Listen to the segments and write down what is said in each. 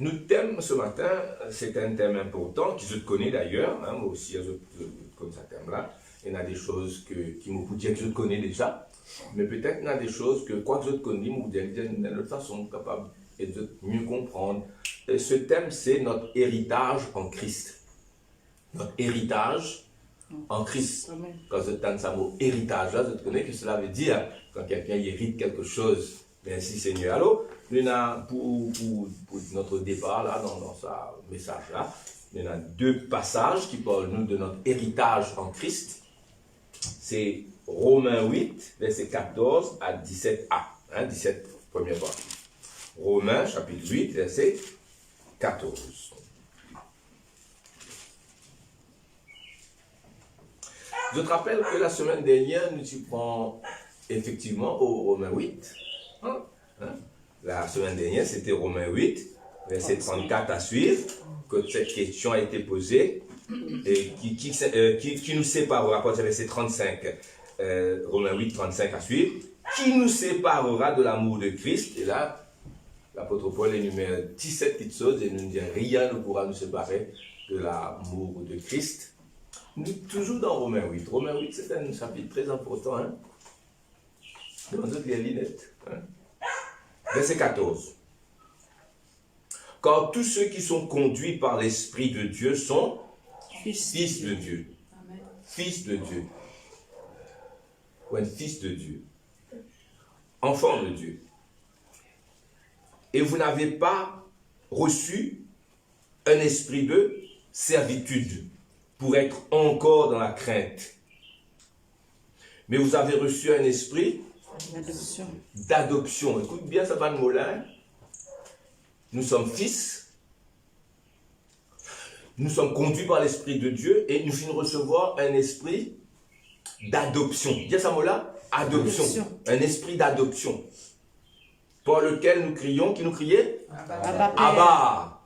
Nous thème ce matin, c'est un thème important, qui je connais d'ailleurs, hein, moi aussi je connais ce thème-là. Il y a des choses qui me pour dire que je connais déjà, mais peut-être il y a des choses que, quoi que je connais, je dire d'une autre façon, capable de mieux comprendre. Et ce thème, c'est notre héritage en Christ. Notre héritage en Christ. Amen. Quand je tente ce mot héritage, là, je connais que cela veut dire quand quelqu'un hérite quelque chose. Merci Seigneur. Alors, pour notre départ, là, dans ce message-là, il y a deux passages qui parlent nous de notre héritage en Christ. C'est Romains 8, verset 14 à 17a. Hein, 17, première partie. Romains, chapitre 8, verset 14. Je te rappelle que la semaine dernière, nous y prenons effectivement au Romains 8. La semaine dernière, c'était Romains 8, verset 34 à suivre, que cette question a été posée, et qui nous séparera, à partir du verset 35, Romains 8, 35 à suivre, qui nous séparera de l'amour de Christ. Et là, l'apôtre Paul énumère 17 petites choses et nous dit rien ne pourra nous séparer de l'amour de Christ. Nous, toujours dans Romains 8. Romains 8, c'est un chapitre très important. Hein? Demandez les lunettes. Hein? Verset 14. Car tous ceux qui sont conduits par l'Esprit de Dieu sont fils de Dieu. Amen. Fils de Dieu. Ou un fils de Dieu. Enfant de Dieu. Et vous n'avez pas reçu un esprit de servitude pour être encore dans la crainte. Mais vous avez reçu un esprit d'adoption. Écoute bien ça, Van Molin. Nous sommes fils. Nous sommes conduits par l'Esprit de Dieu et nous finissons de recevoir un esprit d'adoption. Dis ça, Mola. Adoption. Un esprit d'adoption. Par lequel nous crions, qui nous criait Abba. Abba.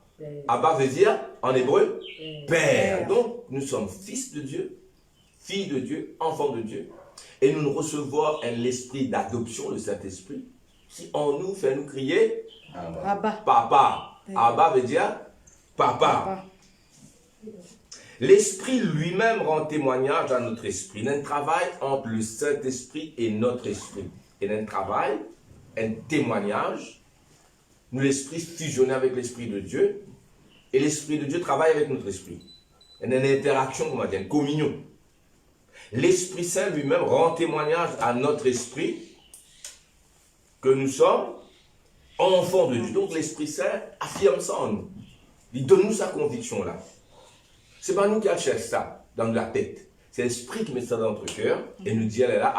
Abba veut dire, en hébreu, Père. Donc, nous sommes fils de Dieu, filles de Dieu, enfants de Dieu. Et nous recevons l'esprit d'adoption, le Saint-Esprit, qui en nous fait nous crier Abba. Papa. Abba veut dire Papa. L'Esprit lui-même rend témoignage à notre esprit. Il y a un travail entre le Saint-Esprit et notre esprit. Il y a un travail, un témoignage. Nous, l'Esprit fusionné avec l'Esprit de Dieu. Et l'Esprit de Dieu travaille avec notre esprit. Il y a une interaction, comment dire, une communion. L'Esprit Saint lui-même rend témoignage à notre esprit que nous sommes enfants de Dieu. Donc l'Esprit Saint affirme ça en nous. Il donne nous sa conviction là. Ce n'est pas nous qui cherchons ça dans la tête. C'est l'Esprit qui met ça dans notre cœur et nous dit, elle est là,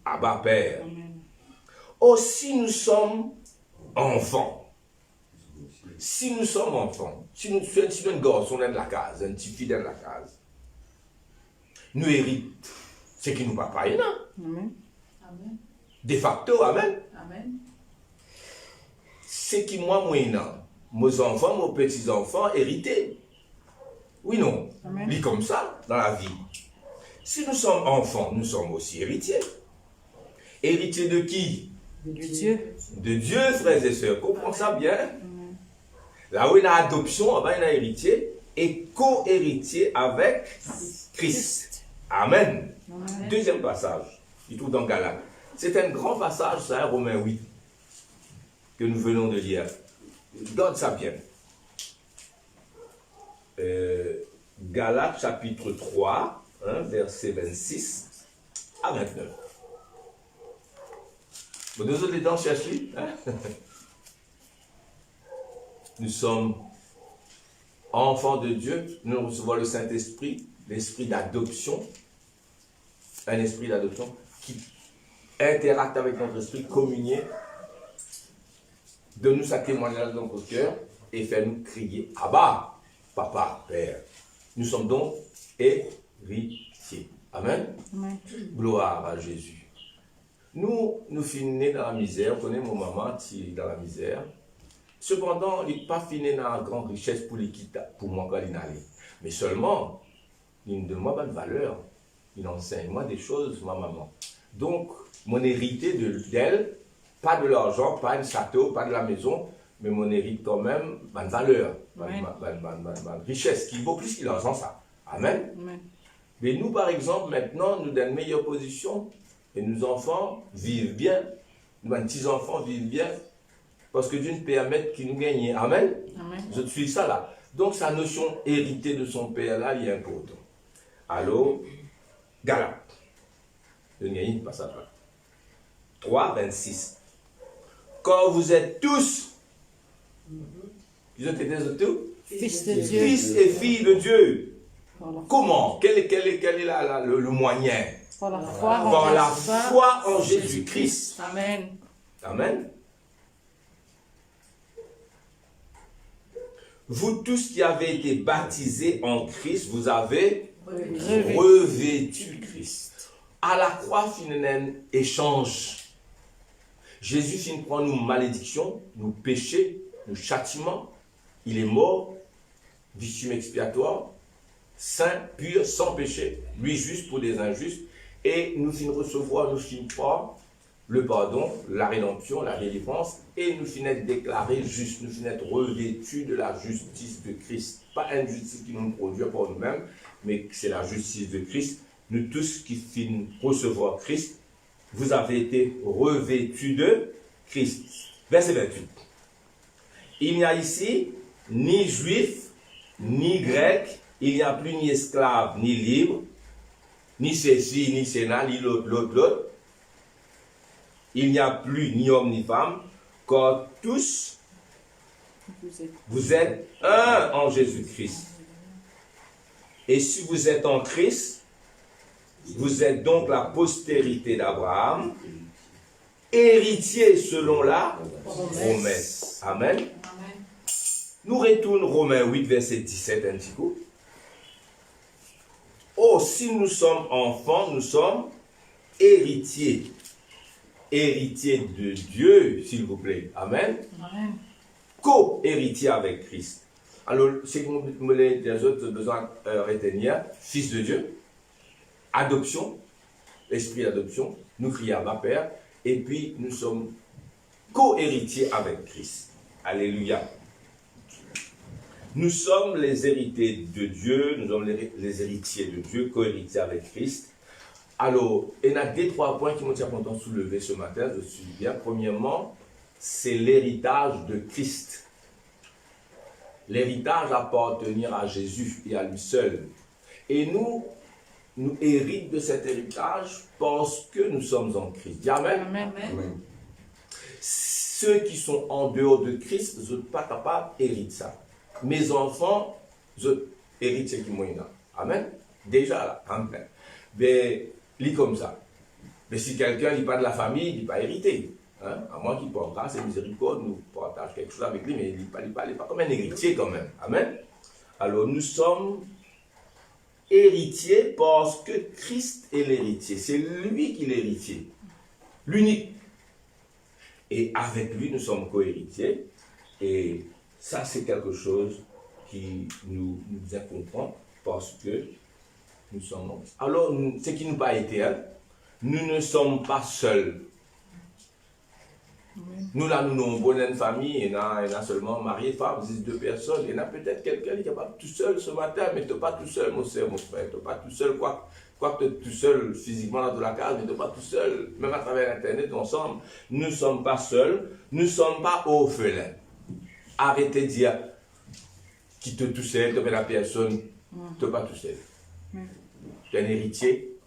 Abba Père. Oh, si nous sommes enfants, si nous sommes enfants, si nous sommes un garçon dans la case, un petit fille dans la case, nous héritons ce qui nous papa est là. Amen. De facto, amen. Amen. Ce qui moi, mes enfants, mes petits-enfants, hérités. Oui, non. Amen. Lis comme ça dans la vie. Si nous sommes enfants, nous sommes aussi héritiers. Héritiers de qui? De Dieu. De Dieu, frères et sœurs. Comprends ça bien? Là où il y a adoption, il y a héritier et co-héritier avec Christ. Amen. Amen. Deuxième passage, il trouve dans Galates. C'est un grand passage, ça, Romains 8, que nous venons de lire. Garde ça bien. Galates chapitre 3, hein, verset 26 à 29. Vous deux autres les dents cherchez, hein? Nous sommes enfants de Dieu, nous recevons le Saint-Esprit, l'esprit d'adoption, un esprit d'adoption qui interacte avec notre esprit, communier, donne-nous sa témoignage dans notre cœur et fait nous crier Abba, Papa, Père. Nous sommes donc héritiers. Amen. Amen. Gloire à Jésus. Nous finissons dans la misère, on connaît mon maman qui est dans la misère. Cependant, il n'est pas fini dans la grande richesse pour moi quand il allait. Mais seulement, il me donne moi bonne valeur. Il enseigne moi des choses, ma maman. Donc, mon hérité d'elle, pas de l'argent, pas un château, pas de la maison, mais mon hérite quand même ma valeur, ma Amen. richesse, qui vaut plus qu'il en ça. Amen. Amen. Mais nous, par exemple, maintenant, nous dans une meilleure position, et nos enfants vivent bien, nos petits-enfants vivent bien, parce que Dieu nous permet qu'ils nous gagnent. Amen. Amen. Je suis ça là. Donc, sa notion héritée de son père là, il est important. Alors, Galates. Je ne gagne pas ça. 3, 26. Quand vous êtes tous, vous êtes tous, Fils de Dieu. fils et filles de Dieu. Par la, Comment? Quel est le moyen? par la foi en Par la Jésus. foi en Jésus-Christ. Amen. Amen. Vous tous qui avez été baptisés en Christ, vous avez revêtu Christ. À la croix, fin un échange. Jésus fin prend nos malédictions, nos péchés, nos châtiments. Il est mort, victime expiatoire, saint, pur, sans péché, lui juste pour des injustes. Et nous fin recevoir, nous fin croire le pardon, la rédemption, la délivrance, et nous finissons être déclarés justes, nous finissons être revêtus de la justice de Christ. Pas une justice qui nous produit pour nous-mêmes, mais c'est la justice de Christ. Nous tous qui finissons recevoir Christ, vous avez été revêtus de Christ. Verset 28. Il n'y a ici ni juif, ni grec, il n'y a plus ni esclave, ni libre, ni ceci, ni cela, ni l'autre. Il n'y a plus ni homme ni femme, car tous vous êtes un en Jésus-Christ. Et si vous êtes en Christ, vous êtes donc la postérité d'Abraham, héritier selon la promesse. Amen. Nous retournons Romains 8, verset 17, un petit coup. Oh, si nous sommes enfants, nous sommes héritiers. Héritier de Dieu, s'il vous plaît. Amen. Amen. Co-héritier avec Christ. Alors, c'est que les autres besoin de retenir, fils de Dieu, adoption, esprit d'adoption, nous crions Abba Père, et puis nous sommes co-héritiers avec Christ. Alléluia. Nous sommes les héritiers de Dieu, nous sommes les héritiers de Dieu, co-héritiers avec Christ. Alors, il y a deux, trois points qui m'ont été content de soulever ce matin, je suis bien. Premièrement, c'est l'héritage de Christ. L'héritage appartenir à Jésus et à lui seul. Et nous héritons de cet héritage parce que nous sommes en Christ. Dis Amen. Amen. Amen. Ceux qui sont en dehors de Christ ne sont pas capables d'hériter ça. Mes enfants, je hérite ce qui m'ont dit. Amen. Déjà là, amen. Mais, lis comme ça. Mais si quelqu'un n'est pas de la famille, il n'est pas hérité. Hein? À moins qu'il par grâce et miséricorde nous partage quelque chose avec lui, mais il n'est pas comme un héritier quand même. Amen. Alors nous sommes héritiers parce que Christ est l'héritier. C'est lui qui est l'héritier. L'unique. Et avec lui, nous sommes co-héritiers. Et ça, c'est quelque chose qui nous incomprend parce que nous sommes. Alors, ce qui nous a été, hein, nous ne sommes pas seuls. Nous, là, nous avons une famille, il y en a seulement mari et femme, c'est deux personnes. Il y en a peut-être quelqu'un qui est capable tout seul ce matin, mais tu n'es pas tout seul, mon soeur, mon frère. Tu n'es pas tout seul, quoi que tu es tout seul physiquement dans la case, mais tu n'es pas tout seul. Même à travers Internet, ensemble, nous ne sommes pas seuls, nous ne sommes pas orphelins. Arrêtez de dire qui te tout seul, tu es la personne, tu n'es pas tout seul. Tu es un héritier,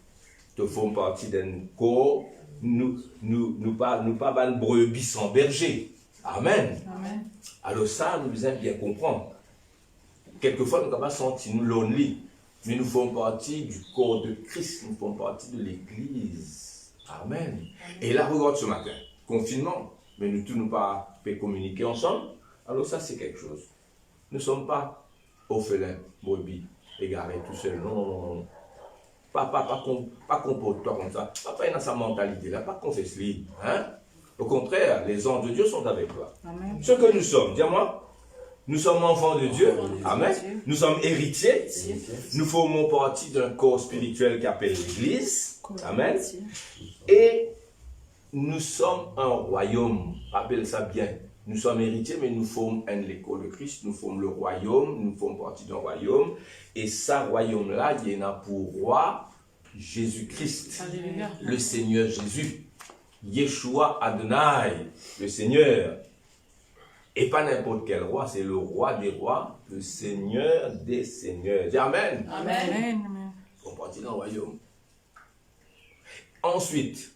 tu fais partie d'un corps. Nous pas une brebis sans berger. Amen. Amen. Alors ça, nous devons bien comprendre. Quelquefois, nous avons senti nous lonely, mais nous faisons partie du corps de Christ, nous faisons partie de l'Église. Amen. Et là, regarde ce matin, confinement, mais nous tous nous pas communiquer ensemble. Alors ça, c'est quelque chose. Nous ne sommes pas orphelins, brebis, égarés, tout seuls. Non. Pas comporte-toi comme ça. Pas dans sa mentalité là, pas confesse-lui. Hein? Au contraire, les anges de Dieu sont avec toi. Amen. Ce que nous sommes, dis-moi, nous sommes enfants de Dieu. Amen. Nous sommes héritiers. Nous formons partie d'un corps spirituel qui appelle l'Église. Amen. Et nous sommes un royaume. Rappelle ça bien. Nous sommes héritiers, mais nous formons l'école de Christ, nous formons le royaume, nous formons partie d'un royaume. Et ça, royaume-là, il y en a pour roi Jésus-Christ, le Seigneur Jésus. Yeshua Adonai, le Seigneur. Et pas n'importe quel roi, c'est le roi des rois, le Seigneur des seigneurs. Dis Amen. Amen. Amen. Ils font partie d'un royaume. Ensuite,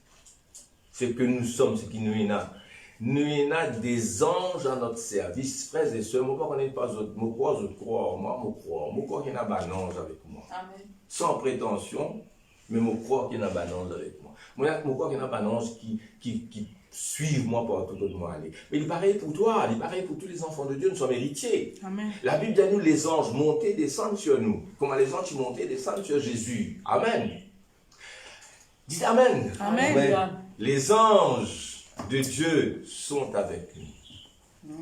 ce que nous sommes, ce qui nous y a. Nous y a des anges à notre service, frères et sœurs. Moi, je ne pas autres. Moi, je crois. Moi, qu'il y a un ange avec moi. Amen. Sans prétention, mais je crois qu'il y a un ange avec moi. Moi, je crois qu'il y a un ange qui suivent moi partout où moi aller. Mais il est pareil pour toi, il est pareil pour tous les enfants de Dieu, nous sommes héritiers. Amen. La Bible dit à nous, les anges montaient, descendent sur nous. Comment les anges montaient, descendent sur Jésus. Amen. Dites Amen. Amen. Amen. Les anges de Dieu sont avec nous.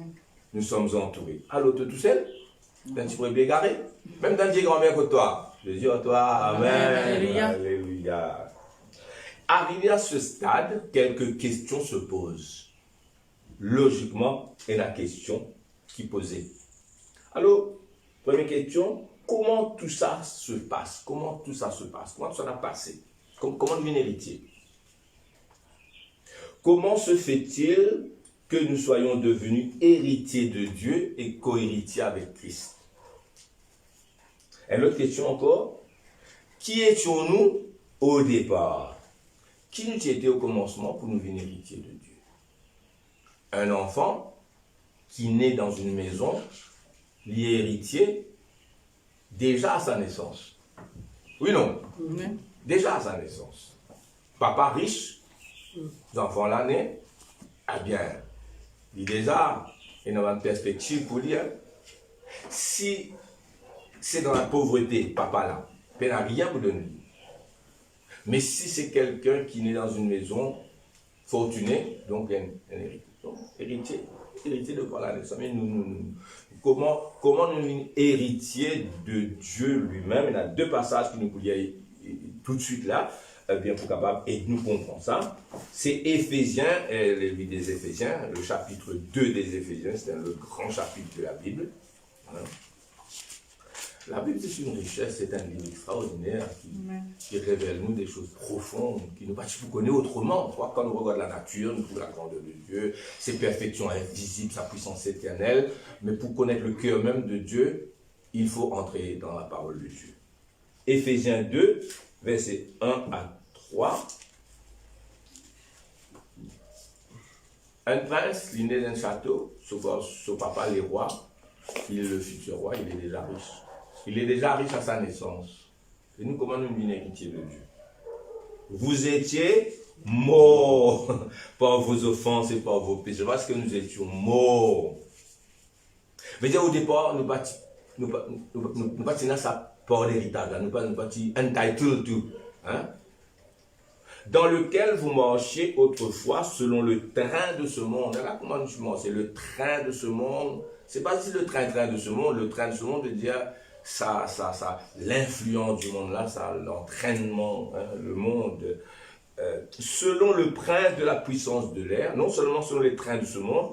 Nous sommes entourés. Alors, tu es tout seul? Tu pourrais bien garer? Même dans Dieu grand-mère que toi. Je dis à toi, Amen. Alléluia. Alléluia. Arrivé à ce stade, quelques questions se posent. Logiquement, et la question qui posait. Alors, première question, comment tout ça se passe? Comment tout ça se passe? Comment ça a passé? Comment devenir héritier? Comment se fait-il que nous soyons devenus héritiers de Dieu et co-héritiers avec Christ? Et l'autre question encore, qui étions-nous au départ? Qui nous était au commencement pour nous devenir héritiers de Dieu? Un enfant qui naît dans une maison, il est héritier déjà à sa naissance. Oui, non? Déjà à sa naissance. Papa riche, l'enfant l'année, eh bien, il est déjà, il a une perspective pour dire, si c'est dans la pauvreté, papa là, il n'a rien pour donner. Mais si c'est quelqu'un qui naît dans une maison fortunée, donc un héritier. Donc, héritier de par la naissance. Mais comment nous sommes héritiers de Dieu lui-même? Il y a deux passages que nous pourrions tout de suite là, bien pour capable et nous comprendre ça. C'est Éphésiens, le livre des Éphésiens, le chapitre 2 des Éphésiens, c'est le grand chapitre de la Bible. Voilà. La Bible, c'est une richesse, c'est un livre extraordinaire qui révèle nous des choses profondes, qui nous battent pour connaître autrement. Quand nous regardons la nature, nous trouvons la grandeur de Dieu, ses perfections invisibles, sa puissance éternelle. Mais pour connaître le cœur même de Dieu, il faut entrer dans la parole de Dieu. Éphésiens 2, versets 1 à 3. Un prince, il naît dans un château, son papa, le roi, il est le futur roi, il est déjà riche. Il est déjà riche à sa naissance. Et nous, comment nous sommes héritiers de Dieu? Vous étiez morts par vos offenses et par vos péchés. Parce que nous étions morts. Mais au départ, nous bâtissons ça par l'héritage. Nous bâtissons entitled to. Hein? Dans lequel vous marchiez autrefois selon le train de ce monde. Là, comment nous sommes? C'est le train de ce monde. C'est pas si le train de ce monde. Le train de ce monde veut dire l'influence du monde là, l'entraînement, hein, le monde, selon le prince de la puissance de l'air, non seulement selon les trains de ce monde,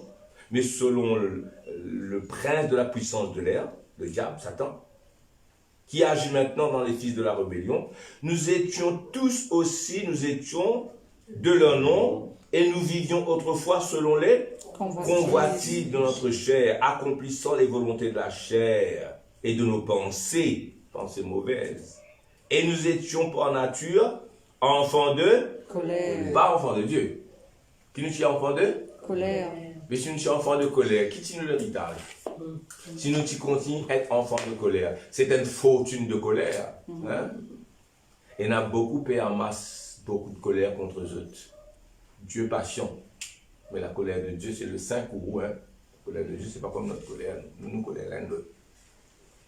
mais selon le prince de la puissance de l'air, le diable, Satan, qui agit maintenant dans les fils de la rébellion. Nous étions tous aussi, nous étions de leur nom, et nous vivions autrefois selon les convoitises de notre chair, accomplissant les volontés de la chair et de nos pensées mauvaises. Et nous étions par nature enfants de colère. Pas enfants de Dieu. Qui nous tient enfants de colère. Mais si nous sommes enfants de colère, qui tient l'héritage? Si nous continuons à être enfants de colère, c'est une fortune de colère. Hein? Et il y en a beaucoup qui amassent beaucoup de colère contre eux autres. Dieu patient. Mais la colère de Dieu, c'est le saint courroux. Hein? La colère de Dieu, c'est pas comme notre colère. Nous colère l'un de l'autre.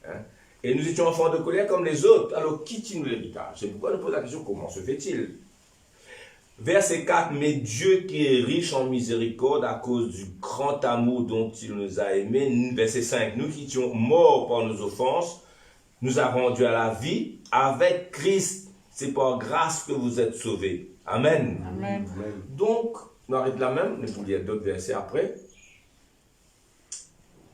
Hein? Et nous étions enfants de colère comme les autres. Alors, qui tient l'héritage? C'est pourquoi nous posons la question, comment se fait-il? Verset 4, mais Dieu qui est riche en miséricorde à cause du grand amour dont il nous a aimés. Verset 5, nous qui étions morts par nos offenses, nous a rendus à la vie avec Christ. C'est par grâce que vous êtes sauvés. Amen. Amen. Donc, on arrête là même, nous pouvons lire d'autres versets après.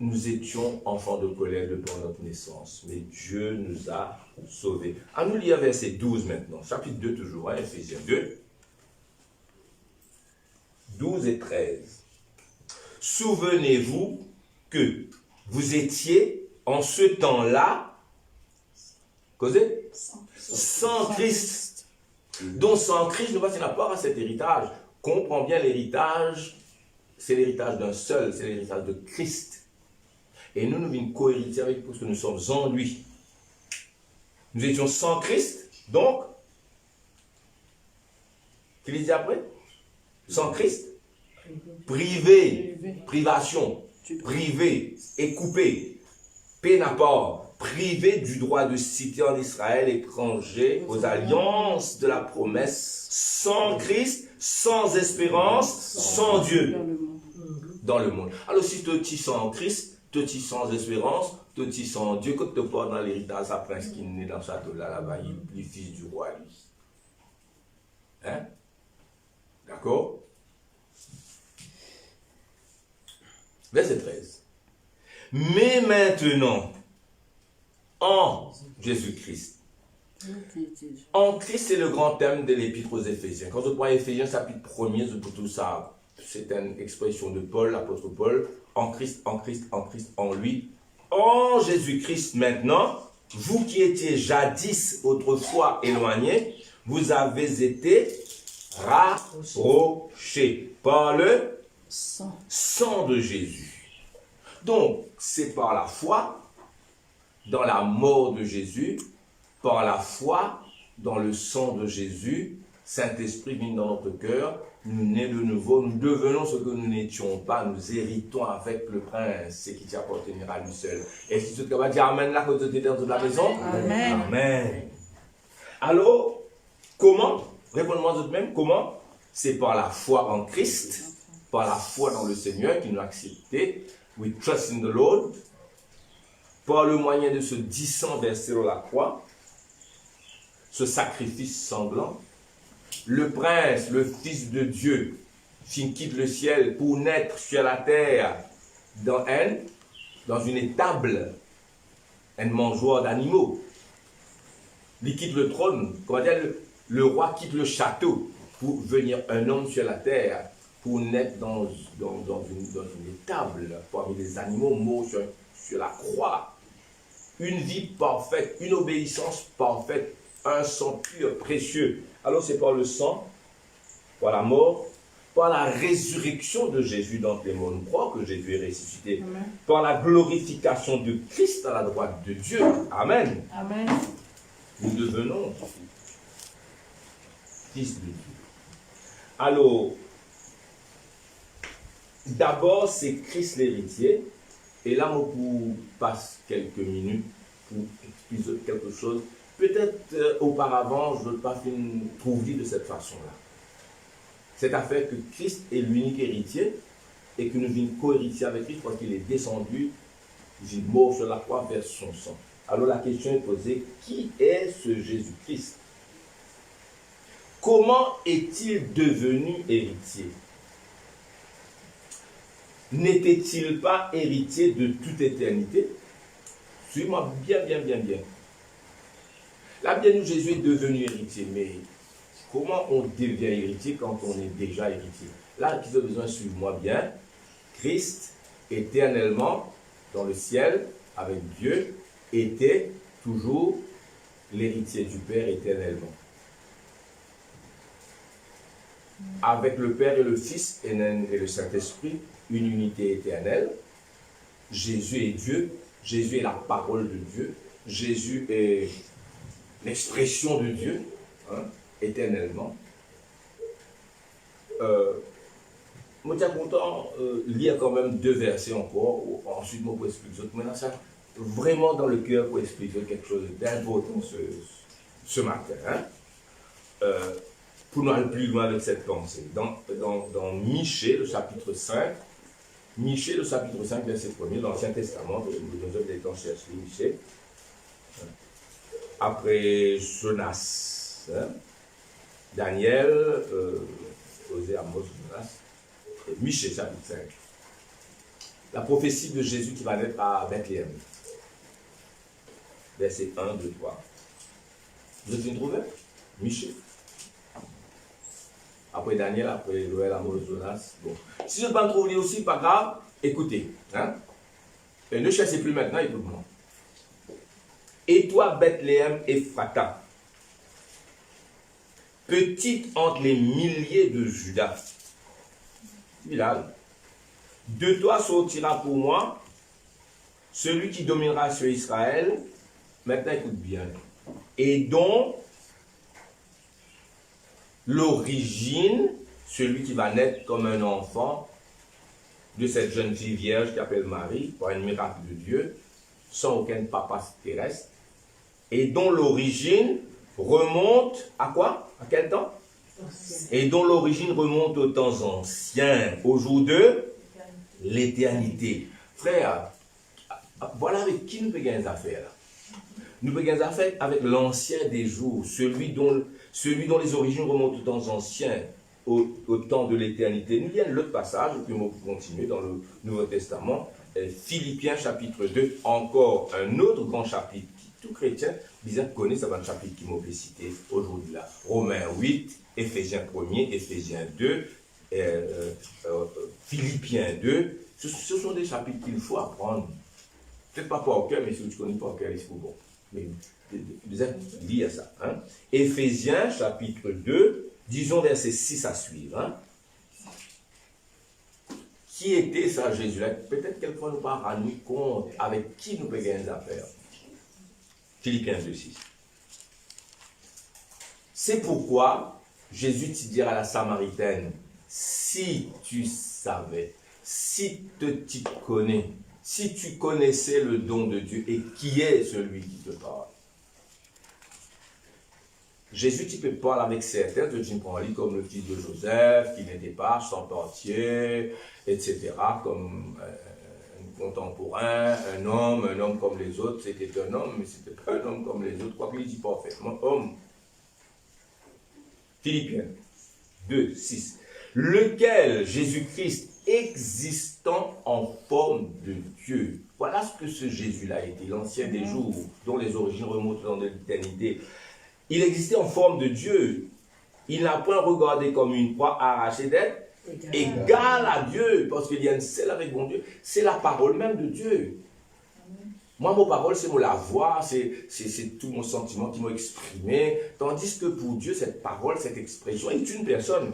nous étions enfants de colère depuis notre naissance, mais Dieu nous a sauvés. À nous lire verset 12 maintenant, chapitre 2 toujours, hein, Éphésiens 2, 12 et 13. Souvenez-vous que vous étiez en ce temps-là, causé sans Christ. Donc sans Christ, nous passons rapport à cet héritage. Comprends bien l'héritage, c'est l'héritage d'un seul, c'est l'héritage de Christ. Et nous venons co-hériter avec lui parce que nous sommes en lui. Nous étions sans Christ, donc, qu'il dit après? Sans Christ, privé, privation, privé et coupé, pénaport, privé du droit de cité en Israël, étranger aux alliances de la promesse, sans Christ, sans espérance, sans Dieu dans le monde. Alors si tu es sans Christ, tu es sans espérance, tu es sans Dieu, quand tu te portes dans l'héritage, ça prince qui est né dans sa château là-bas, il est fils du roi, lui. Hein? D'accord? Verset 13. Mais maintenant, en Jésus-Christ. En Christ, c'est le grand thème de l'épître aux Éphésiens. Quand on prend Éphésiens, chapitre 1er, c'est tout ça. C'est une expression de Paul, l'apôtre Paul. En Christ, en Christ, en Christ, en lui. En Jésus-Christ maintenant, vous qui étiez jadis, autrefois éloignés, vous avez été rapprochés par le sang de Jésus. Donc, c'est par la foi dans la mort de Jésus, par la foi dans le sang de Jésus, Saint-Esprit vient dans notre cœur, nous nés de nouveau, nous devenons ce que nous n'étions pas, nous héritons avec le prince, ce qui appartiendra à lui seul. Est-ce que tu vas dire Amen là quand tu es dans toute la maison? Amen. Amen. Alors, comment? Répondez-moi tout de même, comment? C'est par la foi en Christ, par la foi dans le Seigneur qui nous a acceptés. We trust in the Lord. Par le moyen de ce 10 versé sur la croix, ce sacrifice sanglant, le prince, le fils de Dieu, qui quitte le ciel pour naître sur la terre dans une étable, un mangeoire d'animaux. Il quitte le trône, comment dire, le roi quitte le château pour venir un homme sur la terre, pour naître dans une étable, parmi les animaux morts sur la croix. Une vie parfaite, une obéissance parfaite, un sang pur, précieux. Alors c'est par le sang, par la mort, par la résurrection de Jésus d'entre les morts. Nous croyons que Jésus est ressuscité. Amen. Par la glorification de Christ à la droite de Dieu. Amen. Amen. Nous devenons fils de Dieu. Alors, d'abord c'est Christ l'héritier. Et là, on passe quelques minutes pour expliquer quelque chose. Peut-être auparavant, je ne veux pas trouver de cette façon-là. C'est à fait que Christ est l'unique héritier et que nous venons co-héritiers avec Christ parce qu'il est descendu, il est mort sur la croix vers son sang. Alors la question est posée, qui est ce Jésus-Christ? Comment est-il devenu héritier? N'était-il pas héritier de toute éternité? Suivez-moi bien. Là, bien nous, Jésus est devenu héritier, mais comment on devient héritier quand on est déjà héritier? Là, qui a besoin, suivez-moi bien. Christ, éternellement, dans le ciel, avec Dieu, était toujours l'héritier du Père éternellement. Avec le Père et le Fils et le Saint-Esprit, une unité éternelle. Jésus est Dieu, Jésus est la parole de Dieu, Jésus est l'expression de Dieu, hein, éternellement. Moi, je suis content de lire quand même 2 versets encore, ensuite, moi, pour expliquer autres. Maintenant, ça, vraiment dans le cœur pour expliquer quelque chose d'important ce matin. Hein. Pour nous aller plus loin avec cette pensée. Dans Michée, le chapitre 5, Michée, le chapitre 5, verset 1er, dans l'Ancien Testament, nous avons des temps chercher Michée. Après Jonas, hein, Daniel, Osée, Amos, Jonas, Michée, chapitre 5. La prophétie de Jésus qui va naître à Bethléem. Verset 1, 2, 3. Vous êtes une trouvé? Michel. Après Daniel, après Joël, Amos, Jonas. Bon. Si je ne peux pas trouver aussi, pas grave, écoutez. Hein? Et ne cherchez plus maintenant, écoute-moi. Et toi, Bethléem Ephrata, petite entre les milliers de Judas, Bilal, de toi sortira pour moi celui qui dominera sur Israël. Maintenant, écoute bien. Et dont l'origine, celui qui va naître comme un enfant de cette jeune fille vierge qui s'appelle Marie, par un miracle de Dieu, sans aucun papa terrestre, et dont l'origine remonte à quoi? À quel temps? Et dont l'origine remonte aux temps anciens, au jour de l'éternité. Frère, voilà avec qui nous pouvons gagner des affaires. Nous pouvons gagner des affaires avec l'ancien des jours, celui dont les origines remontent aux temps anciens, au temps de l'éternité. Nous lisons l'autre passage, puis on va continuer dans le Nouveau Testament, Philippiens chapitre 2, encore un autre grand chapitre qui tout chrétien disait connaît ça va un chapitre qui m'a fait citer aujourd'hui là. Romains 8, Éphésiens 1er, Éphésiens 2, Philippiens 2, ce sont des chapitres qu'il faut apprendre. Peut-être pas par cœur, mais si tu ne connais pas par cœur, il faut bon. Mais vous êtes liés à ça. Hein? Éphésiens chapitre 2, disons verset 6 à suivre. Hein? Qui était ça, Jésus? Peut-être quelquefois nous pas rendu compte avec qui nous pouvons gagner des affaires. Philippiens 2, 6. C'est pourquoi Jésus te dira à la Samaritaine, si tu savais, si tu connais, si tu connaissais le don de Dieu et qui est celui qui te parle. Jésus, tu peux parler avec certains, tu prends lui comme le fils de Joseph, qui n'était pas sans portier, etc., comme un contemporain, un homme comme les autres, c'était un homme, mais c'était pas un homme comme les autres, quoi qu'il dit parfaitement, homme. Philippiens 2, 6. Lequel Jésus-Christ existant en forme de Dieu. Voilà ce que ce Jésus-là a été, l'ancien des jours, dont les origines remontent dans l'éternité. Il existait en forme de Dieu. Il n'a point regardé comme une proie arrachée d'être égal à Dieu, parce qu'il y a une selle avec mon Dieu. C'est la parole même de Dieu. Moi, mon parole, c'est la voix, c'est tout mon sentiment qui m'a exprimé. Tandis que pour Dieu, cette parole, cette expression est une personne.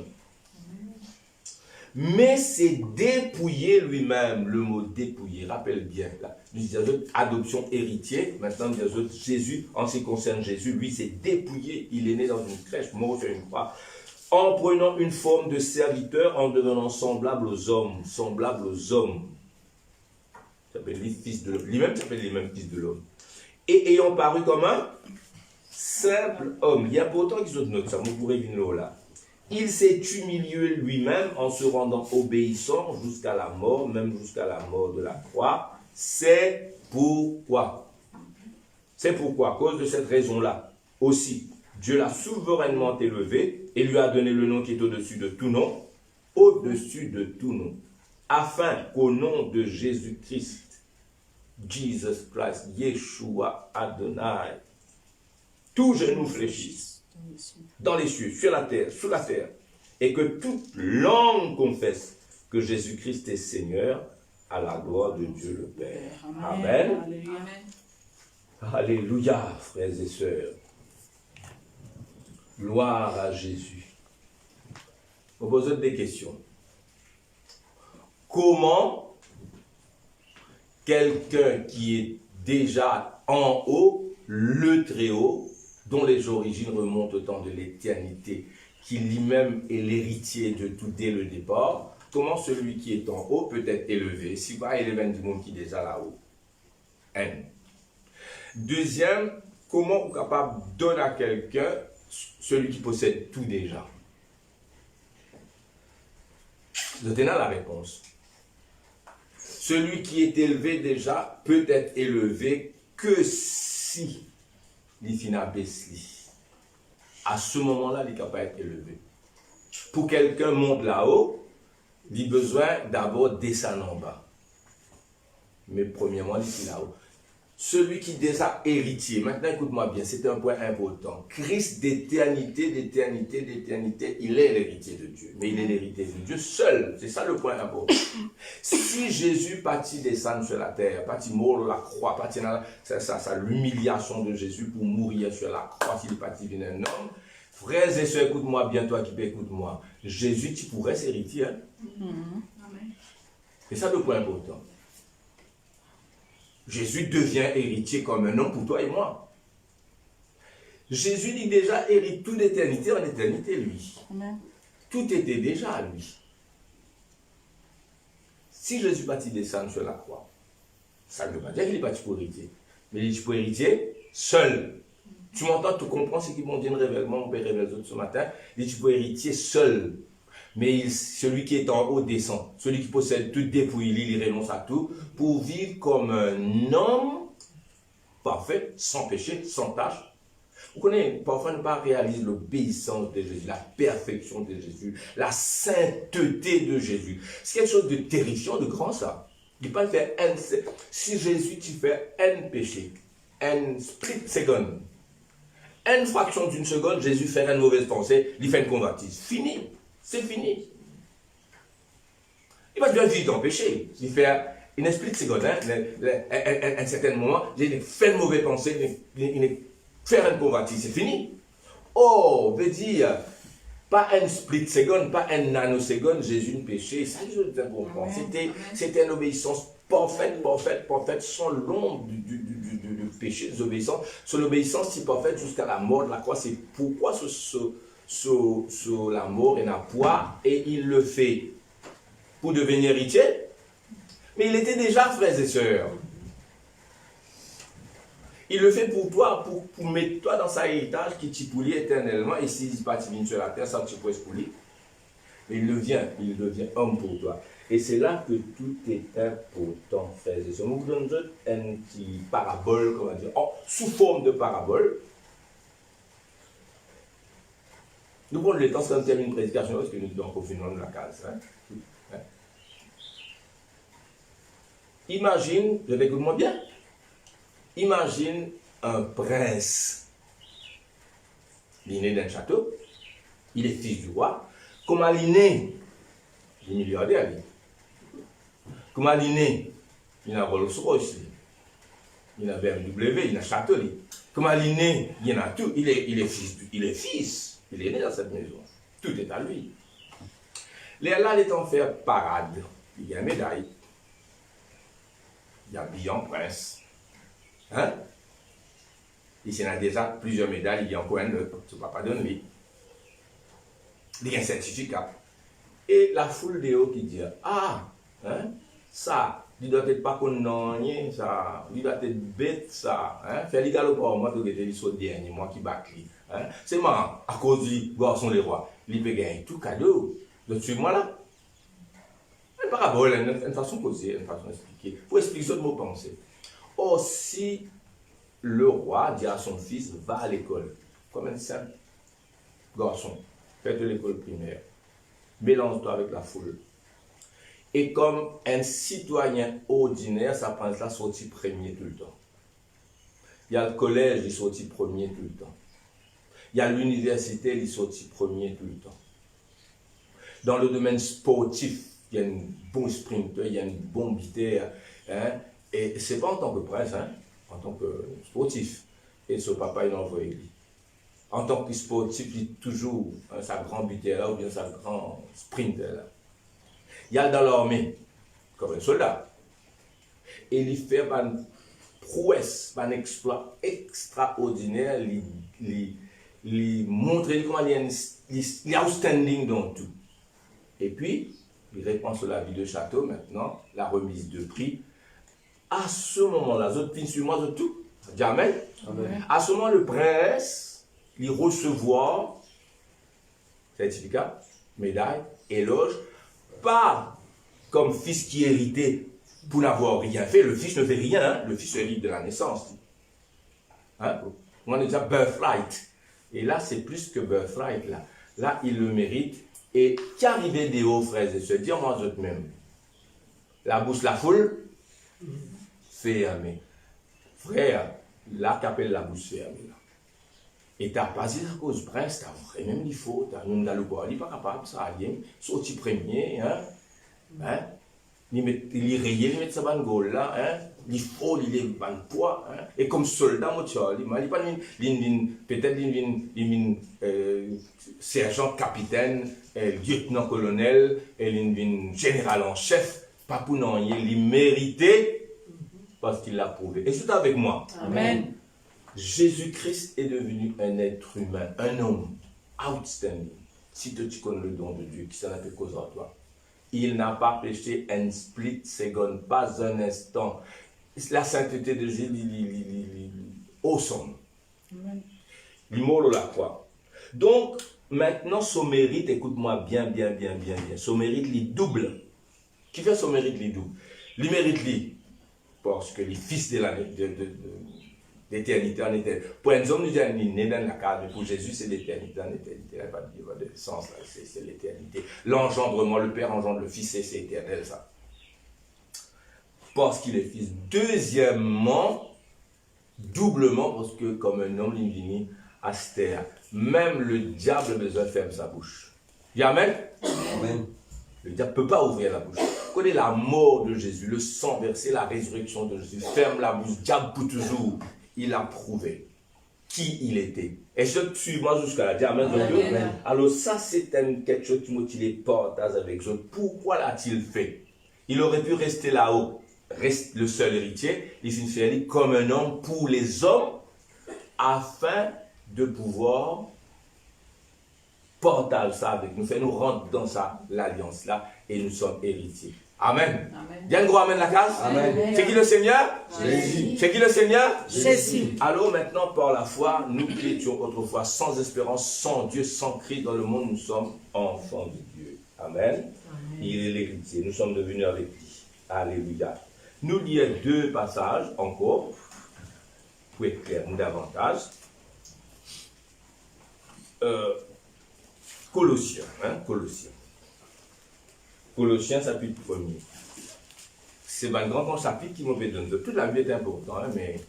Mais c'est dépouiller lui-même, le mot dépouiller, rappelle bien, là, nous disons adoption héritier, maintenant nous disons Jésus, en ce qui concerne Jésus, lui c'est dépouillé, il est né dans une crèche, mort sur une croix, en prenant une forme de serviteur, en devenant semblable aux hommes, s'appelle les fils de l'homme, lui-même s'appelle les mêmes fils de l'homme, et ayant paru comme un simple homme, il y a pourtant qu'ils ont noté ça, vous pourrez venir là. Il s'est humilié lui-même en se rendant obéissant jusqu'à la mort, même jusqu'à la mort de la croix. C'est pourquoi, à cause de cette raison-là, aussi, Dieu l'a souverainement élevé et lui a donné le nom qui est au-dessus de tout nom, afin qu'au nom de Jésus-Christ, Jesus Christ, Yeshua Adonai, tout genou fléchisse, dans les cieux, sur la terre, sous la terre, et que toute langue confesse que Jésus-Christ est Seigneur, à la gloire de Dieu le Père. Amen. Amen. Alléluia, frères et sœurs. Gloire à Jésus. On pose des questions. Comment quelqu'un qui est déjà en haut, le très haut, dont les origines remontent au temps de l'éternité, qui lui-même est l'héritier de tout dès le départ, comment celui qui est en haut peut être élevé, si pas élevé du monde qui est déjà là-haut. Un. Deuxième, comment on est capable de donner à quelqu'un celui qui possède tout déjà? Vous avez la réponse. Celui qui est élevé déjà peut être élevé que si l'ifina besli. À ce moment-là, il est capable d'être élevé. Pour quelqu'un monte là-haut, il a besoin d'abord descendre en bas. Mais premièrement, il est là-haut. Celui qui est déjà héritier, maintenant écoute-moi bien, c'est un point important. Christ d'éternité, d'éternité, d'éternité, il est l'héritier de Dieu. Mais il est l'héritier de Dieu seul. C'est ça le point important. Si Jésus partit descendre sur la terre, partit mourir la croix, partit dans l'humiliation de Jésus pour mourir sur la croix, s'il est parti venir un homme, frères et sœurs, écoute-moi bien, toi qui peux écoute-moi. Jésus, tu pourrais être héritier. Hein? C'est ça le point important. Jésus devient héritier comme un homme pour toi et moi. Jésus dit déjà hérite toute l'éternité en éternité, lui. Amen. Tout était déjà à lui. Si Jésus partit descendre sur la croix, ça ne veut pas dire qu'il est parti pour hériter. Mais il est pour héritier seul. Tu m'entends, tu comprends ce qu'ils m'ont dit, révèlement, mon père révèle ce matin. Il est pour héritier seul. Mais celui qui est en haut descend. Celui qui possède tout dépouille, il renonce à tout pour vivre comme un homme parfait, sans péché, sans tâche. Vous connaissez, parfois on ne pas réaliser l'obéissance de Jésus, la perfection de Jésus, la sainteté de Jésus. C'est quelque chose de terrifiant, de grand ça. Il ne peut pas faire un... Si Jésus, tu fais un péché, un split second, une fraction d'une seconde, Jésus fait une mauvaise pensée, il fait une convertisse. Fini. C'est fini. Il va bien vivre dans le péché. Il fait une split seconde, hein, un certain moment, il fait une mauvaise pensée, il fait une convertisse, c'est fini. Oh, veut dire, pas un split seconde, pas un nanoseconde, Jésus ne péché. Ça, je veux comprendre. C'était une obéissance parfaite, sans l'ombre du péché, des obéissances. Son obéissance, c'est parfaite jusqu'à la mort de la croix. C'est pourquoi sur la mort et la poids, et il le fait pour devenir héritier, mais il était déjà frères et sœurs. Il le fait pour toi, pour mettre toi dans sa héritage qui t'y poulie éternellement, et s'il n'est pas venu sur la terre, ça tu peux se poulir. Mais il devient homme pour toi. Et c'est là que tout est important, frères et sœurs. Nous vous donnons un petit parabole, comment dire, sous forme de parabole. Nous prenons le temps, c'est quand termine une prédication, parce que nous sommes en confinement de la case. Hein? Imagine, je l'écoute-moi bien, imagine un prince. Il est né d'un château, il est fils du roi. Comment il est né? Il est milliardaire, lui. Comment il est né? Il a Rolls-Royce, il a BMW, il a château, lui. Comment il est né? Il en a tout, il est fils. Il est né dans cette maison. Tout est à lui. Là, il est en faire parade. Il y a une médaille. Il y a habillé en prince. Hein? Ici, il y a déjà plusieurs médailles. Il y a encore un autre. Tu ne vas pas donner. Il y a un certificat. Et la foule de haut qui dit, ah, hein, ça, il doit être pas condamné, ça, il doit être bête, ça. Hein? Faire les galops, moi, tu es le dernier, moi qui bats. Hein? C'est marrant, à cause du garçon les rois, il peut gagner tout cadeau. Donc, suis-moi là. Une parabole, une façon de poser, une façon d'expliquer. Il faut expliquer ce mot pensée. Or, si le roi dit à son fils, va à l'école, comme un simple garçon, fais de l'école primaire, mélange-toi avec la foule. Et comme un citoyen ordinaire, ça prend la sortie premier tout le temps. Il y a le collège, il sortit premier tout le temps. Il y a l'université, il sortit premier tout le temps. Dans le domaine sportif, il y a un bon sprinter, il y a un bon biteur. Hein, et ce n'est pas en tant que prince, hein, en tant que sportif. Et ce papa, il envoie lui. En tant que sportif, il est toujours hein, sa grande biteur là, ou bien sa grande sprinter là. Il y a dans l'armée, comme un soldat. Et il fait une prouesse, un exploit extraordinaire, il montre comment il est outstanding dans tout. Et puis, il répond sur la vie de château maintenant, la remise de prix. À ce moment-là, je finis sur moi de tout. Jamais. Amen. À ce moment, le prince, il recevoir certificat, médaille, éloge, pas comme fils qui héritait pour n'avoir rien fait. Le fils ne fait rien, hein? Le fils hérite de la naissance. Hein? On a déjà birthright. Et là, c'est plus que birthright. Là, il le mérite. Et qu'arrivait des hauts frères et sœurs, dis-moi eux-mêmes. La bouche, la foule. fermée. Frère, là, qu'appelle la bouche fermée. Là. Et t'as pas dit à cause prince, t'as vraiment dit faux, t'as nous dans le bois, il n'est pas capable, ça a rien. Sorti premier, hein? Hein? Il met sa bonne goal là, hein? Il faut, il est ban poids, hein? Et comme soldat, moi, tu vois, il pas peut-être sergent, capitaine, lieutenant-colonel, général en chef, pas pour non, il méritait parce qu'il l'a prouvé. Et c'est avec moi. Amen. Jésus-Christ est devenu un être humain, un homme outstanding. Si tu connais le don de Dieu, qui s'en a fait cause à toi. Il n'a pas péché un split second, pas un instant. La sainteté de Jésus, awesome. Il mort la croix. Donc, maintenant, son mérite, écoute-moi bien. Son mérite, il double. Qui fait son mérite, il double? Il mérite, parce que les fils de l'éternité en éternité. Pour un homme, nous sommes nés dans la case, pour Jésus, c'est l'éternité en éternité. Il n'y a pas de sens là, c'est l'éternité. L'engendrement, le Père engendre le Fils, c'est éternel ça. Parce qu'il est fils. Deuxièmement, doublement, parce que comme un homme, il vient à cette terre. Même le diable a besoin de fermer sa bouche. Amen. Amen. Le diable ne peut pas ouvrir la bouche. Connais la mort de Jésus, le sang versé, la résurrection de Jésus. Ferme la bouche, diable pour toujours. Il a prouvé qui il était. Et je suis moi jusqu'à la dire Amen. Amen. Alors ça c'est quelque chose qui motive partage avec eux. Pourquoi l'a-t-il fait? Il aurait pu rester là-haut, reste le seul héritier. Il s'est fait comme un homme pour les hommes afin de pouvoir partager ça avec nous, faire nous rentrer dans ça, l'alliance là, et nous sommes héritiers. Amen. Il y a un gros amen la case. Amen. C'est qui le Seigneur? Jésus. C'est qui le Seigneur? Jésus. Alors maintenant, par la foi, nous qui étions autrefois sans espérance, sans Dieu, sans Christ dans le monde, nous sommes enfants de Dieu. Amen. Amen. Il est l'héritier. Nous sommes devenus avec lui. Alléluia. Nous lisons deux passages encore pour éclairer davantage. Colossiens. Colossiens, chapitre 1er. C'est un grand chapitre qui me donne. Toute la Bible est importante, hein, mais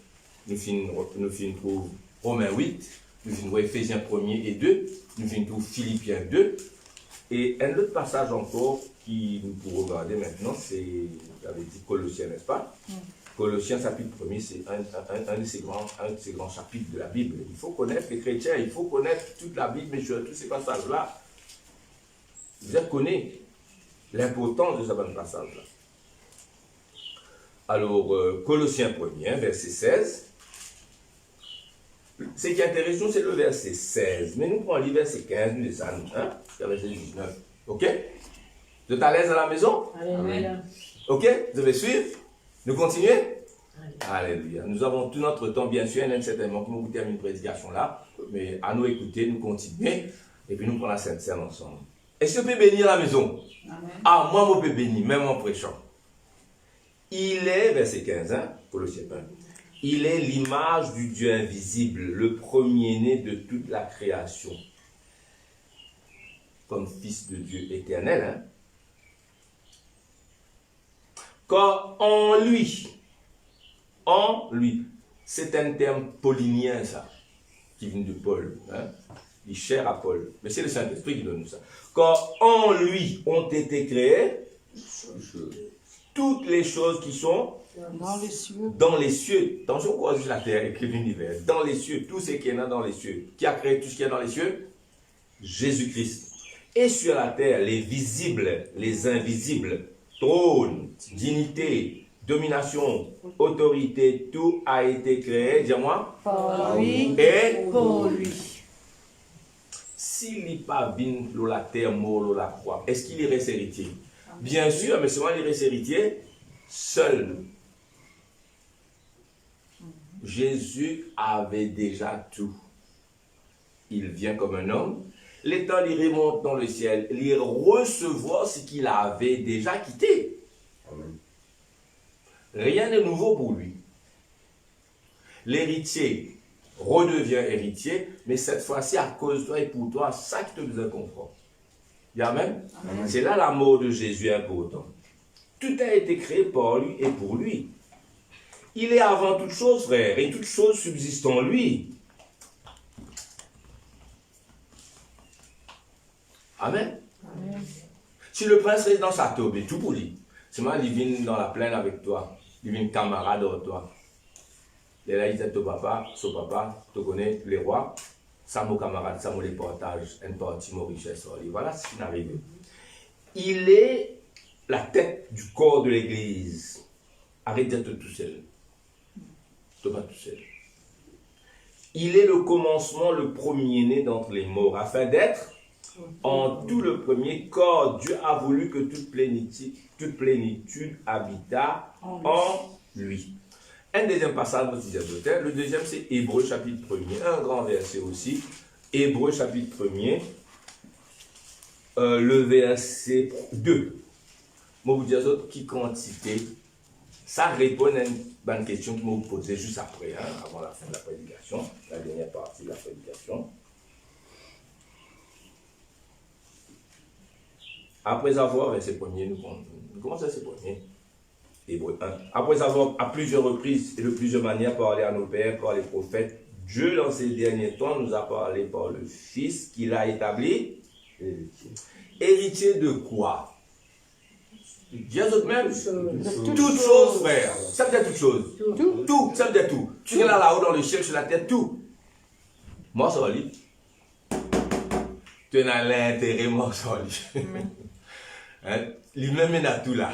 nous finissons Romains 8, nous finissons Éphésiens 1er et 2, nous finissons Philippiens 2, et un autre passage encore qui nous pouvons regarder maintenant, c'est, j'avais dit Colossiens, n'est-ce pas? Colossiens, chapitre 1er, c'est un de ces grands chapitres de la Bible. Il faut connaître les chrétiens, il faut connaître toute la Bible, mais sur tous ces passages-là, vous connaissez l'importance de ce passage-là. Alors, Colossiens 1er, verset 16. Ce qui est intéressant, c'est le verset 16. Mais nous prenons le verset 15, nous les annonces, hein, le verset 19. Ok? Vous êtes à l'aise à la maison? Amen. Ok? Vous devez suivre? Nous continuons? Alléluia. Nous avons tout notre temps, bien sûr, il y a certainement que nous terminons une prédication là, mais à nous écouter, nous continuer, et puis nous prenons la Sainte Seine ensemble. Est-ce que vous pouvez bénir la maison? Amen. Ah, moi, je peux bénir, même en prêchant. Il est, verset 15, hein, Colossiens 1, il est l'image du Dieu invisible, le premier-né de toute la création. Comme fils de Dieu éternel, hein. Car en lui, c'est un terme paulinien, ça, qui vient de Paul, hein. Il est cher à Paul, mais c'est le Saint-Esprit qui donne nous ça. Car en lui ont été créées toutes les choses qui sont dans les cieux. Dans les cieux. Attention, quoi, juste la terre et l'univers. Dans les cieux, tout ce qui est là dans les cieux. Qui a créé tout ce qui est dans les cieux? Jésus-Christ. Et sur la terre, les visibles, les invisibles, trône, dignité, domination, autorité, tout a été créé, dis-moi, par lui et pour lui. S'il n'est pas venu sur la terre, mort sur la croix, est-ce qu'il irait héritier? Bien sûr, mais souvent il irait héritier seul. Jésus avait déjà tout. Il vient comme un homme. L'état il remonte dans le ciel. Il recevoir ce qu'il avait déjà quitté. Amen. Rien n'est nouveau pour lui. L'héritier redevient héritier, mais cette fois-ci à cause de toi et pour toi, ça qui te besoin de comprendre. Amen. Amen. C'est là la mort de Jésus important. Tout a été créé par lui et pour lui. Il est avant toute chose, frère, et toute chose subsiste en lui. Amen. Amen. Si le prince reste dans sa tobe, et tout pour lui. C'est moi, il vient dans la plaine avec toi. Il vient camarade avec toi. Et là, il dit à ton papa, tu connais les rois, ça mon camarade, ça mon les partage, une partie mon richesse. Voilà ce qui arrive. Il est la tête du corps de l'église. Arrête d'être tout seul. Tu n'es pas tout seul. Il est le commencement, le premier-né d'entre les morts, afin d'être en tout le premier corps. Dieu a voulu que toute plénitude habita en lui. Un deuxième passage, le deuxième c'est Hébreux chapitre 1er, un grand verset aussi. Hébreux chapitre 1er, le verset 2. Moi vous dire qui quantité, ça répond à une bonne question que je vous posais juste après, avant la fin de la prédication, la dernière partie de la prédication. Après avoir, verset 1er, nous commençons verset 1er. Hébreux 1. Après avoir à plusieurs reprises et de plusieurs manières parlé à nos pères, par les prophètes, Dieu dans ces derniers temps nous a parlé par le Fils qu'il a établi. Héritier de quoi? Dieu même. Toute chose, frère. Ça veut dire toute chose. Tout. Ça veut dire tout. Tu es là-haut dans le ciel, sur la terre, tout. Moi, ça va lire. Tu es dans l'intérêt, moi, ça va lire. Lui-même est dans tout là.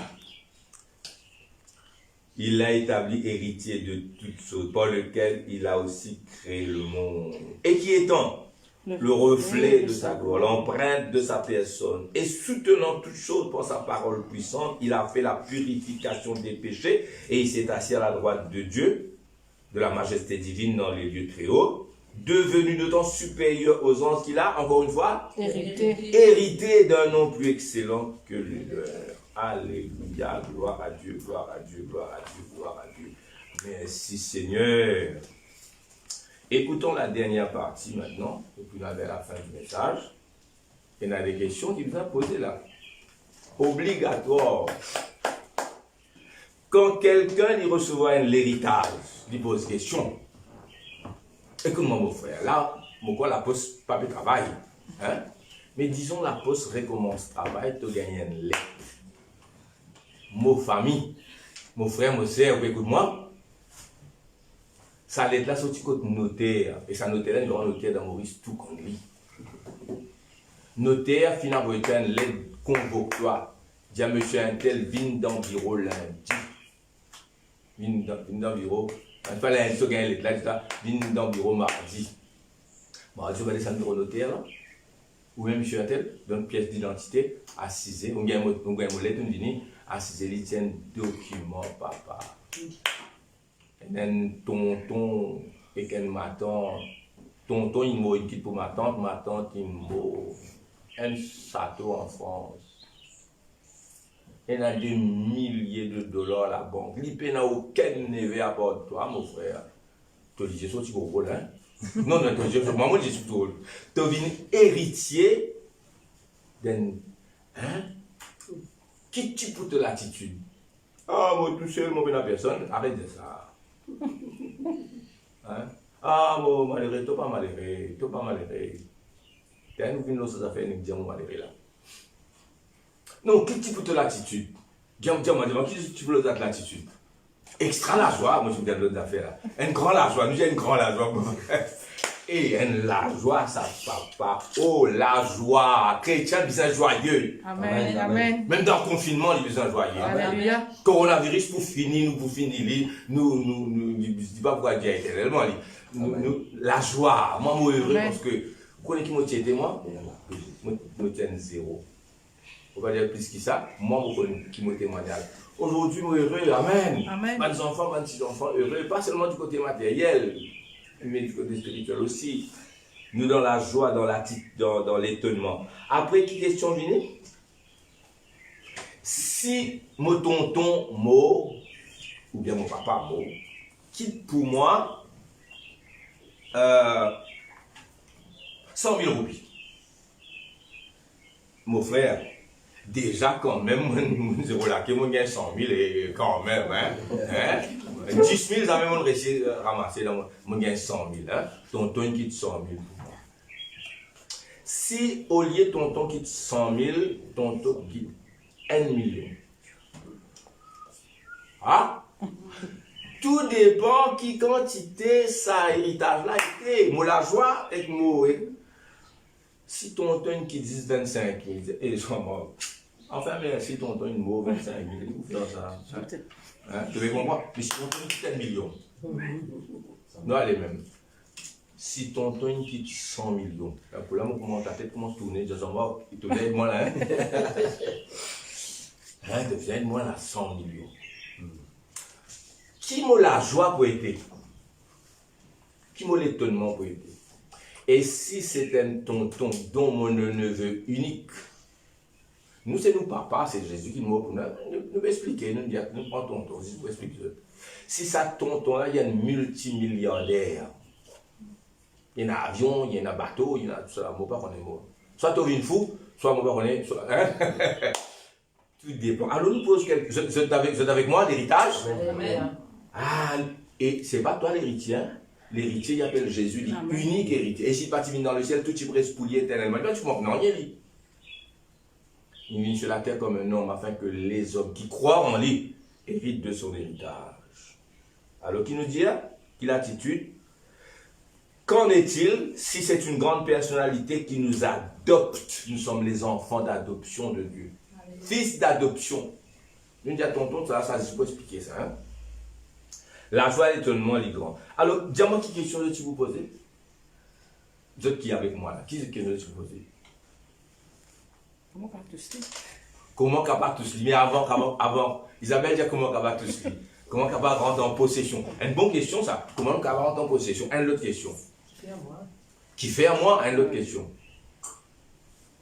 Il l'a établi héritier de toutes choses, par lequel il a aussi créé le monde. Et qui étant le reflet de sa gloire, l'empreinte de sa personne, et soutenant toutes choses par sa parole puissante, il a fait la purification des péchés, et il s'est assis à la droite de Dieu, de la majesté divine dans les lieux très hauts, devenu d'autant supérieur aux anges qu'il a, encore une fois, hérité d'un nom plus excellent que le leur. Alléluia, gloire à Dieu, gloire à Dieu, gloire à Dieu, gloire à Dieu. Merci Seigneur. Écoutons la dernière partie maintenant, et puis on est à la fin du message. Il y a des questions qui vous ont posées là. Obligatoire. Quand quelqu'un y recevra l'héritage, il pose question. Écoute-moi mon frère, là, pourquoi la poste pas de travail, hein? Mais disons la poste recommence travail, tu gagnes un lait. Mon famille, mon frère, mon soeur, écoute-moi. Ça l'aide là, sorti côté notaire. Et ça notaire là, il y aura un notaire dans Maurice, tout comme lui. Notaire, finalement, il y a une lettre convocatoire. Dis à monsieur Intel, viens dans le bureau lundi. Viens dans le bureau. Il fallait un peu gagner lettre là, viens dans le bureau mardi. Mardi, on va descendre au notaire là. Ou même monsieur Intel, donne une pièce d'identité, assisé. On gagne une lettre, on dit. Assisé, il tient un document, papa. Et un tonton, et qu'un matin, tonton, il m'a écrit pour ma tante, il m'a un château en France. Il y a des milliers de dollars à la banque. Il n'y a aucun neveu à part de toi, mon frère. Tu dis, c'est au rôle, hein? Non, moi, je suis tout. Tu es héritier d'un. Hein? Qui tu pour de l'attitude? Ah, moi tout seul, moi, la personne, arrête de ça. Hein? Ah, moi, malheureux, tu pas malheureux, tu pas malheureux. Tu as une autre affaire, nous disons malheureux là. Non, qui tu pour de l'attitude? Dis-moi, qui tu pour de l'attitude? Extra la joie, moi je me dis l'autre affaire là. Un grand la joie, nous j'ai une grande la joie. Et la joie, ça papa. Oh, la joie. Chrétien, besoin joyeux. Amen. Amen. Même dans le confinement, il besoin joyeux. Alléluia. Coronavirus, pour finir, nous, je ne dis pas pourquoi Dieu est éternellement. La joie. Moi, je suis heureux parce que, vous connaissez qui m'a été, moi? Je tiens zéro. On va dire plus que ça. Moi, je connais qui m'a témoignage. Aujourd'hui, je suis heureux. Amen. Amen. Mes enfants, mes petits-enfants heureux. Pas seulement du côté matériel, mais du côté spirituel aussi. Nous dans la joie, dans l'étonnement. Après, qui question vient? Si mon tonton mort, ou bien mon papa mort, quitte pour moi 100 000 roupies. Mon frère, Déjà, quand même, mon zéro là, que mon gain 100 000 et quand même, hein. 10 000, ça même on réussit à ramasser, là, mon gain 100 000, hein. Tonton quitte 100 000. Si au lieu tonton quitte 100 000, tonton quitte 1 million. Ah? Tout dépend qui quantité ça héritage là était. Moi la joie et moi. Si tonton qui dit 25 000, et ils sont morts. Enfin, mais si tonton une mot 25 000, vous faites ça. Hein? Tu veux comprendre? Mais si tonton quitte 1 million. Non, allez même. Si tonton quitte 100 millions, pour là, ta tête commence à tourner, je dis, il te vient de moi là. Hein, te vient de moi là, 100 millions. Qui m'a la joie pour être? Qui m'a l'étonnement pour être? Et si c'est un tonton dont mon neveu unique, nous c'est nous papa, c'est Jésus qui nous explique, nous dit, nous prenons tonton, je vous explique. Si ça tonton là, il y a un multimilliardaire. Il y a un avion, il y a un bateau, il y a tout ça, moi pas qu'on est mort. Soit tu es une fou, soit moi pas qu'on est, soit, hein? Tout dépend. Alors nous pose quelque chose, vous êtes avec moi, l'héritage? Ah, et c'est pas toi l'héritier, hein? L'héritier, il appelle Jésus, l'unique héritier. Et si pas tu viens dans le ciel, tout tu pourrais spouiller éternellement. Toi, tu comprends, non, il vient sur la terre comme un homme afin que les hommes qui croient en lui héritent de son héritage. Alors, qui nous dit, quelle attitude? Qu'en est-il si c'est une grande personnalité qui nous adopte? Nous sommes les enfants d'adoption de Dieu. Fils d'adoption. Nous dit à tonton, ça je peux expliquer ça. Hein? La joie et l'étonnement est grand. Alors, dis-moi quelle question je vous poser? Vous êtes qui avec moi là? Qui est-ce que je vous poser? Comment tous Comment capable tous mais avant, Isabelle dit comment capable tous comment capable rentrer en possession? Une bonne question ça. Comment capable rentrer en possession? Une autre question. Qui fait à moi? Une autre question.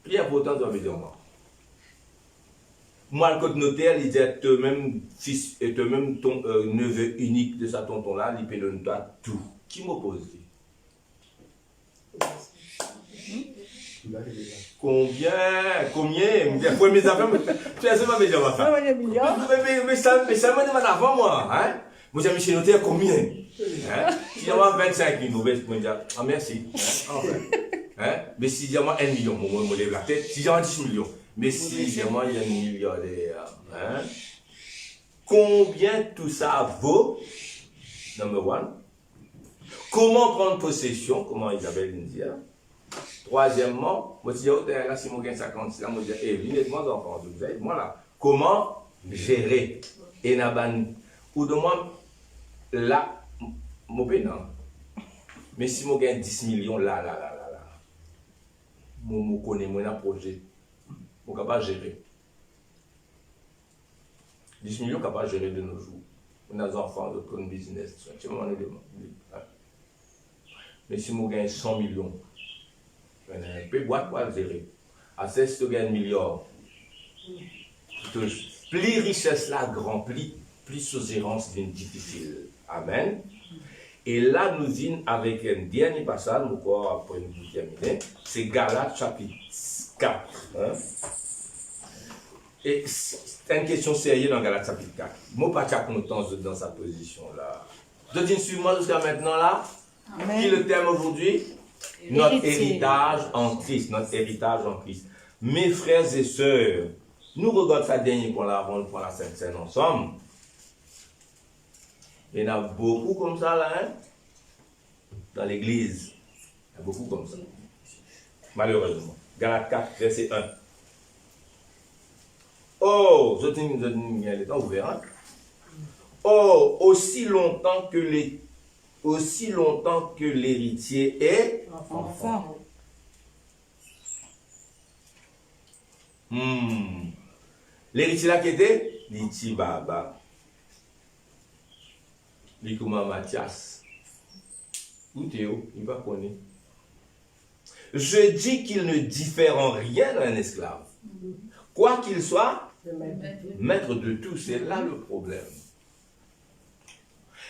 Plus important, ça veut dire moi. Moi, le code notaire, il dit toi-même fils et toi-même ton neveu unique de sa tonton là, il peut donner tout. Qui m'oppose? Combien? Pour mes affaires, tu as seulement déjà ma femme. Mais ça me demande avant moi. Hein? Moi, j'ai mis chez notaire combien? Hein? Si j'ai 25 000, je vais dire, ah merci. Hein? Mais si j'ai 1 million, je me lève la tête. Si j'ai 10 millions. Mais si j'ai il y a un milliardaire, hein? Combien tout ça vaut? Number one. Comment prendre possession? Comment Isabelle nous dit? Troisièmement, moi je dis, là, si je gagne 50, là, je dis, venez moi enfants, vous savez, moi là, comment gérer? Et ou de moi, là, mon pénal. Mais si je gagne 10 millions, là, je connais mon projet. Je suis capable de gérer. 10 millions, capable de gérer de nos jours. On a des enfants, d'autres business. Mais si je gagne 100 millions, je peux boire quoi gérer. À 16, tu gagnes 1 milliard. Plus richesse là grand, plus sous-gérance devient difficile. Amen. Et là, nous dînons avec un dernier passage, encore après nous terminer, c'est Galates chapitre 4. Hein? Et c'est une question sérieuse dans Galates chapitre 4. Moi, pas de content dans sa position là. Je dis, suis-moi jusqu'à maintenant là. Amen. Qui est le thème aujourd'hui? Notre héritage en Christ. Notre héritage en Christ. Mes frères et sœurs, nous regardons ça dernier pour la Sainte Seine ensemble. Il y en a beaucoup comme ça là, hein? Dans l'église. Il y a beaucoup comme ça. Malheureusement. Galates 4, verset 1. Oh, je dis, il temps ouvert. Oh, aussi longtemps que l'héritier est enfant. L'héritier là qui était Liti Baba. Likouma Mathias. Où Théo, il va connaître. Je dis qu'il ne diffère en rien d'un esclave. Quoi qu'il soit, maître de tout, c'est là le problème.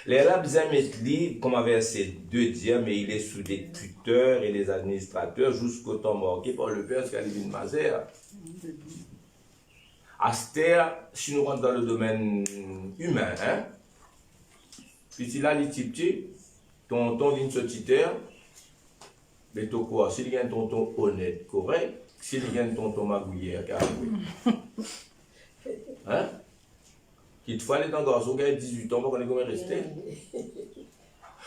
Les Arabes aiment être libres, comme verset 2 dit, mais il est sous des tuteurs et les administrateurs jusqu'au temps marqué par le père Scalivine Mazer. Astère, si nous rentrons dans le domaine humain, hein, puis si là, les petits, tonton d'une petite terre, mais tout quoi, s'il y a un tonton honnête, correct, s'il y a un tonton magouillère, carrément. Hein? Qu'il te faut aller dans le garçon qui a 18 ans, pour qu'on ait comment rester.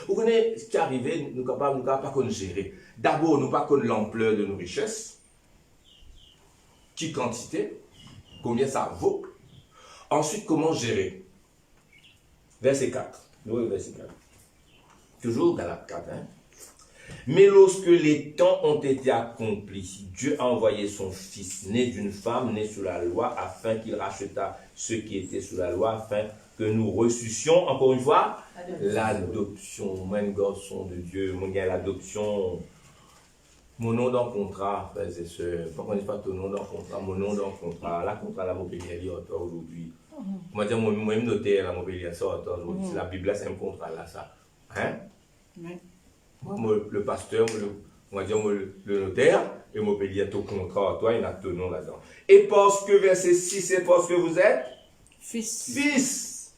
Vous connaissez ce qui est arrivé, nous ne sommes pas capables de gérer. D'abord, nous ne sommes pas connaître l'ampleur de nos richesses, qui quantité, combien ça vaut. Ensuite, comment gérer. Verset 4. Oui, verset 4. Toujours Galates 4. Hein? Mais lorsque les temps ont été accomplis, Dieu a envoyé son Fils, né d'une femme, né sous la loi, afin qu'il racheta ceux qui étaient sous la loi, afin que nous reçussions, encore une fois, l'adoption. Mon garçon de Dieu, mon gars, l'adoption. Mon nom dans le contrat, frères et sœurs. Pourquoi on ne dit pas ton nom dans le contrat, mon nom dans le contrat. La contrat, la mobilière, il y a aujourd'hui. Moi, je vais noter la mobilière, ça, aujourd'hui. C'est la Bible, c'est un contrat là, ça. Hein? Oui. Moi, le pasteur, moi, le notaire, et moi, je vais ton contrat, toi, il y a ton nom là-dedans. Et parce que, verset 6, c'est parce que vous êtes fils.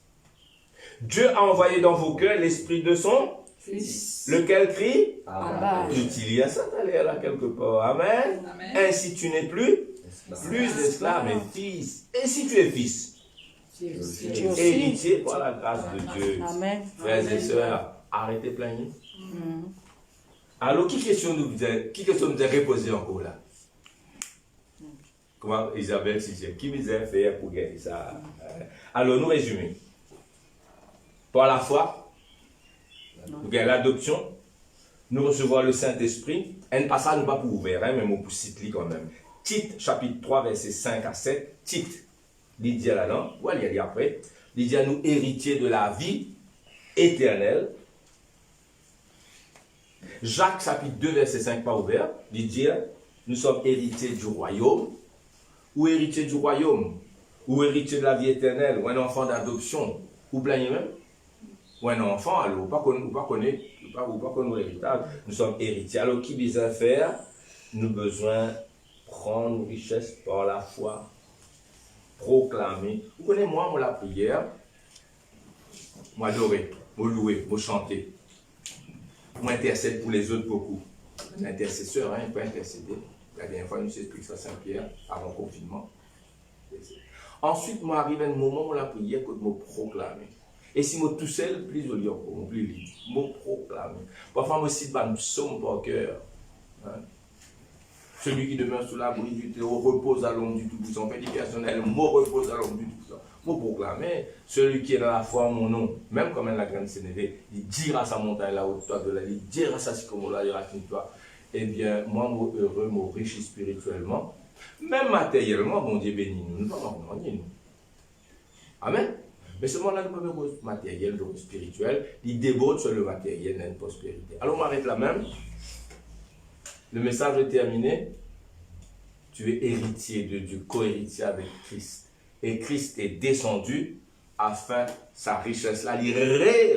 Dieu a envoyé dans vos cœurs l'esprit de son Fils. Lequel crie Utilise ça, t'allais là quelque part. Amen. Amen. Ainsi tu n'es plus esclave, mais fils. Et si tu es fils, héritier par la grâce de Dieu. Amen. Frères et sœurs, arrêtez plaigner. Alors, qui question nous a reposé encore là? Comment Isabelle, si c'est qui nous a fait pour gagner ça? Alors, nous résumons. Par la foi, nous gagnons l'adoption, nous recevons le Saint-Esprit. Un passage n'est pas pour ouvert, hein, mais on peut citer quand même. Tite, chapitre 3, versets 5 à 7. Tite, il dit là-dedans, voilà, il y a après. Il dit à nous héritiers de la vie éternelle. Jacques, chapitre 2, verset 5, pas ouvert. Il dit, nous sommes héritiers du royaume. Ou héritiers du royaume. Ou héritiers de la vie éternelle. Ou un enfant d'adoption. Ou plaignez même. Ou un enfant, alors, pas connaître l'héritage. Nous sommes héritiers. Alors, qui besoin faire? Nous besoin prendre nos richesses par la foi. Proclamer. Vous connaissez moi la prière. Moi adorer, moi louer, moi chanter. Moi intercède pour les autres beaucoup. L'intercesseur, hein, il peut intercéder. La dernière fois, nous s'est expliqué ça à Saint-Pierre, avant le confinement. Ensuite, moi arrive un moment où la prière que je me proclamer. Et si moi tout seul, plus joli encore, plus libre, me proclamer. Parfois, moi aussi, je psaume par cœur. Hein? Celui qui demeure sous l'abri du Très-Haut repose à l'ombre du Tout-Puissant. Fait personnel, moi repose à l'ombre du Tout-Puissant. Moi proclamer, celui qui est dans la foi en mon nom, même comme la grande Sénévé, il dira sa montagne là haut, toi de la vie, il dira sa sycomore là, il racine-toi. Eh bien, moi, heureux, moi riche spirituellement, même matériellement, bon Dieu béni nous, nous ne pouvons pas nous. Amen. Mais ce moment-là, nous ne pouvons pas matériel, donc spirituel, il déborde sur le matériel dans une prospérité. Alors, on m'arrête là même. Le message est terminé. Tu es héritier de Dieu, co-héritier avec Christ. Et Christ est descendu afin sa richesse-là, il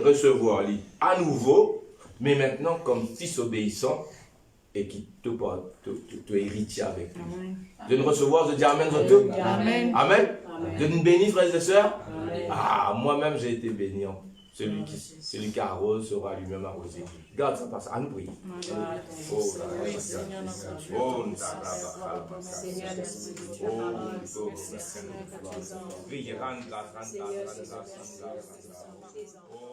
recevoir à nouveau, mais maintenant comme fils obéissant et qui te héritier avec lui. Amen. De nous recevoir, je dis Amen. Amen. Amen. De nous bénir, frères et sœurs. Ah, moi-même j'ai été béni. Celui qui arrose sera lui-même arrosé. Regarde ça passe. À nous prier. Oh,